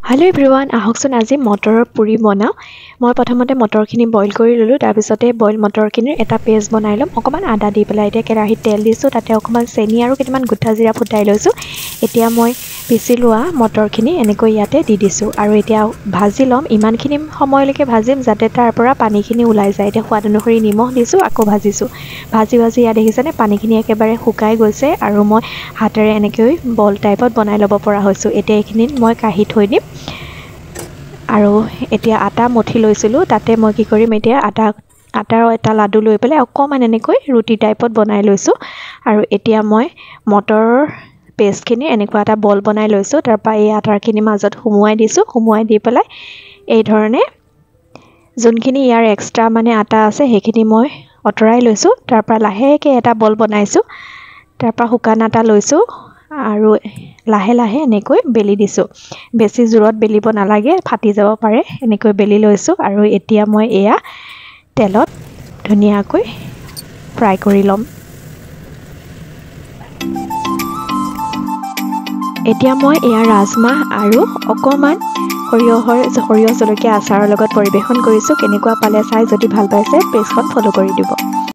Hello everyone, ahokson আজি মটৰৰ পুৰি বনাও মই প্ৰথমতে মটৰখিনি বইল কৰি ললো তাৰ পিছতে বইল মটৰখিনিৰ এটা পেষ্ট বনাই লম অকমান আদা দি পেলাই এতিয়া কেৰাহীত তেল দিছো তাতে অকমান চেনি আৰু কেইটামান গুঠা জিৰা ফুটাই লৈছো এতিয়া মই পিছি লোৱা মটৰখিনি এনেকৈ ইয়াতে দি দিছো আৰু এতিয়া ভাজি লম ইমানখিনি সময়লৈকে ভাজিম যাতে তাৰ পৰা পানীখিনি ওলাই যায় এতিয়া সোৱাদ অনুসৰি নিমখ দিছো আকৌ ভাজিছো ভাজি ইয়া দেখিছানে পানীখিনি একেবাৰে শুকাই গৈছে আৰু মই হাতেৰে এনেকৈ বল টাইপত বনাই ল'ব পৰা হৈছো এতিয়া এইখিনিত মই কাঢ়ি থৈ দিম আৰু এতিয়া আটা মঠি লৈছিলো তাতে মই কি কৰিম এতিয়া আটাৰ এটা লাডু লৈ পেলাই অকমান এনেকৈ ৰুটি টাইপত বনাই লৈছো আৰু এতিয়া মই মটৰৰ পেষ্টখিনি এনেকুৱা এটা বল বনাই লৈছো তাৰ পৰা এই আটাৰখিনি মাজত সুমুৱাই দিছো সুমুৱাই দি পেলাই এই ধৰণে যোনখিনি ইয়াৰ এক্সট্ৰা মানে আটা আছে সেইখিনি মই অতৰাই লৈছো তাৰ পৰা লাহেকৈ এটা বল বনাইছো তাৰ পৰা শুকান আটা লৈছো আৰু লাহে লাহে এনেকৈ বেলি দিছো বেছি জোৰত বেলিব নালাগে ফাটি যাব পাৰে এনেকৈ বেলি লৈছো আৰু এতিয়া মই এয়া তেলত ধুনিয়াকৈ ফ্ৰাই কৰি লম এতিয়া মই এয়া ৰাজমাহ আৰু অকমান সৰিয়হ জলকীয়া আচাৰৰ লগত পৰিবেশন কৰিছো কেনেকুৱা পালে চাই যদি ভাল পাইছে পেজখন ফলো কৰি দিব